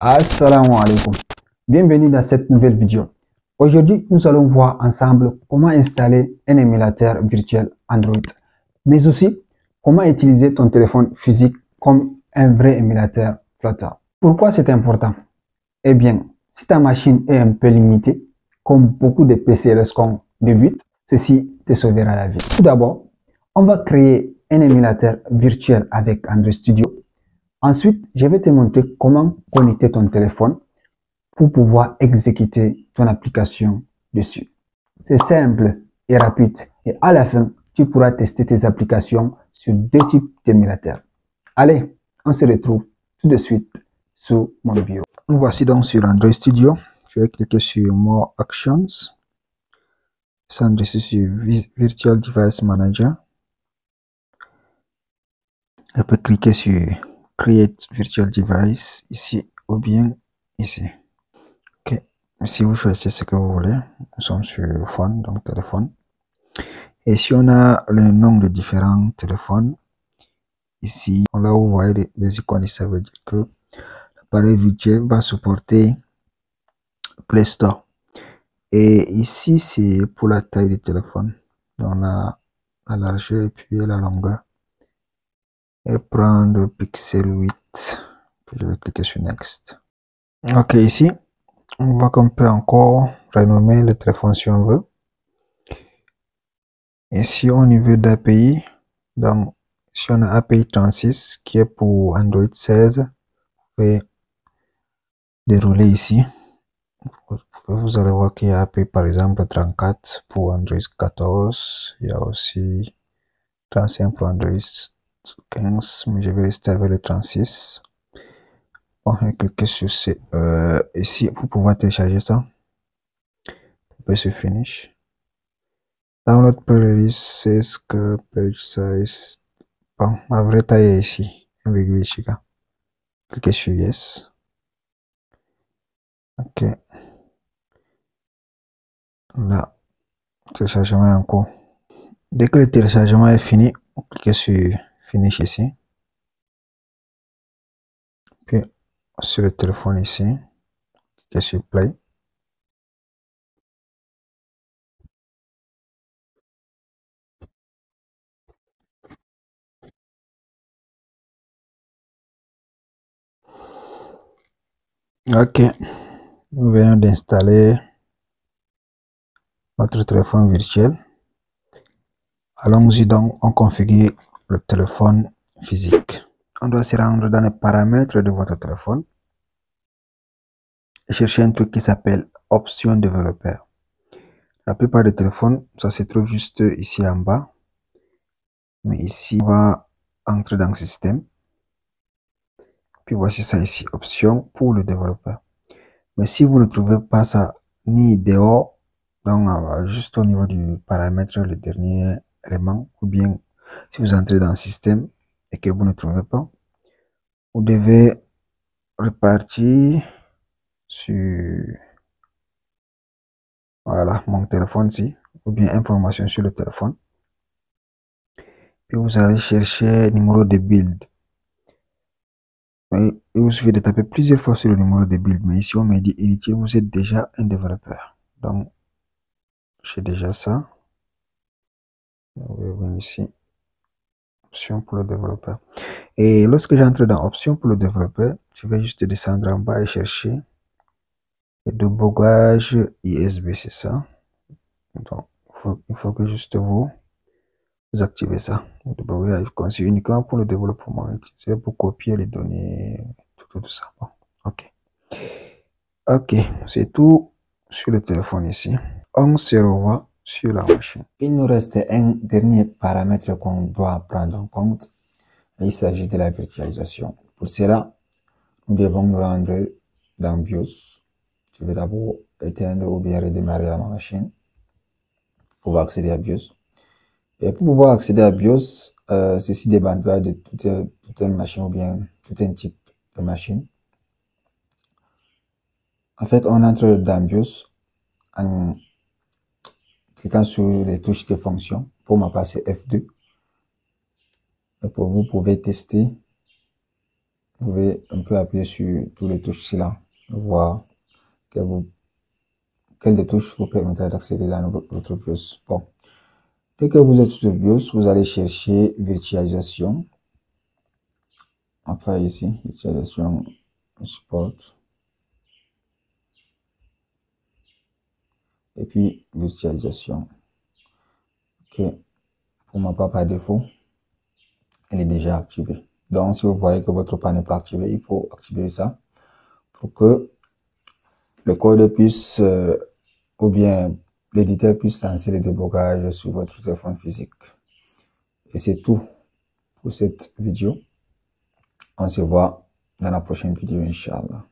Assalamu alaikum. Bienvenue dans cette nouvelle vidéo. Aujourd'hui, nous allons voir ensemble comment installer un émulateur virtuel Android, mais aussi comment utiliser ton téléphone physique comme un vrai émulateur Flutter. Pourquoi c'est important? Eh bien, si ta machine est un peu limitée, comme beaucoup de PC lorsqu'on débute, ceci te sauvera la vie. Tout d'abord, on va créer un émulateur virtuel avec Android Studio. Ensuite, je vais te montrer comment connecter ton téléphone pour pouvoir exécuter ton application dessus. C'est simple et rapide. Et à la fin, tu pourras tester tes applications sur deux types d'émulateurs. Allez, on se retrouve tout de suite sur mon bureau. Nous voici donc sur Android Studio. Je vais cliquer sur More Actions. S'adresser sur Virtual Device Manager. Je peux cliquer sur Create Virtual Device ici ou bien ici. Ok, si vous choisissez ce que vous voulez, nous sommes sur le phone, donc téléphone. Et si on a le nom de différents téléphones, ici, là où vous voyez les icônes, ça veut dire que l'appareil virtuel va supporter Play Store. Et ici, c'est pour la taille du téléphone. Donc la largeur et puis la longueur. Et prendre Pixel 8. Puis je vais cliquer sur Next. Ok, ici, on voit qu'on peut encore renommer le téléphone si on veut. Et si au niveau d'API, donc si on a API 36 qui est pour Android 16, vous pouvez dérouler ici. Vous allez voir qu'il y a API par exemple 34 pour Android 14, il y a aussi 35 pour Android 15, mais je vais rester avec le 36. On va cliquer sur ici pour pouvoir télécharger ça. On peut sur Finish. Download pre-release says que page size. Bon, ma vraie taille est ici, 1,8 giga. Cliquez sur Yes. Ok. Là, le téléchargement est en cours. Dès que le téléchargement est fini, cliquez sur Finish ici. Puis sur le téléphone ici, cliquez sur Play. Ok, nous venons d'installer notre téléphone virtuel. Allons-y donc, on configure le téléphone physique. On doit se rendre dans les paramètres de votre téléphone et chercher un truc qui s'appelle Option développeur. La plupart des téléphones, ça se trouve juste ici en bas. Mais ici, on va entrer dans le système. Puis voici ça ici, option pour le développeur. Mais si vous ne trouvez pas ça ni dehors, donc juste au niveau du paramètre, le dernier élément, ou bien si vous entrez dans le système et que vous ne trouvez pas, vous devez repartir sur voilà mon téléphone ici, ou bien information sur le téléphone. Puis vous allez chercher numéro de build. Il vous suffit de taper plusieurs fois sur le numéro de build, mais ici on me dit inutile, vous êtes déjà un développeur. Donc j'ai déjà ça. On va venir ici, option pour le développeur. Et lorsque j'entre dans option pour le développeur, je vais juste descendre en bas et chercher le débogage ISB, c'est ça. Donc il faut que juste vous activez ça. Le débogage conçu uniquement pour le développement, c'est pour copier les données, tout ça. Bon, ok. Ok, c'est tout sur le téléphone ici. On se revoit sur la machine. Il nous reste un dernier paramètre qu'on doit prendre en compte. Il s'agit de la virtualisation. Pour cela, nous devons nous rendre dans BIOS. Je vais d'abord éteindre ou bien redémarrer la machine pour pouvoir accéder à BIOS. Et pour pouvoir accéder à BIOS, ceci dépendra de toute une machine ou bien tout un type de machine. En fait, on entre dans BIOS en cliquant sur les touches de fonction. Pour ma part, c'est F2. Et pour vous pouvez tester vous pouvez un peu appuyer sur toutes les touches ici là, voir quelle des touches vous permettra d'accéder dans votre BIOS. Bon, dès que vous êtes sur le BIOS, vous allez chercher virtualisation. Enfin ici, virtualisation support. Et puis virtualisation. Ok, pour ma part par défaut, elle est déjà activée. Donc si vous voyez que votre panne n'est pas activée, il faut activer ça pour que le code puisse ou bien l'éditeur puisse lancer le débogage sur votre téléphone physique. Et c'est tout pour cette vidéo. On se voit dans la prochaine vidéo, Inch'Allah.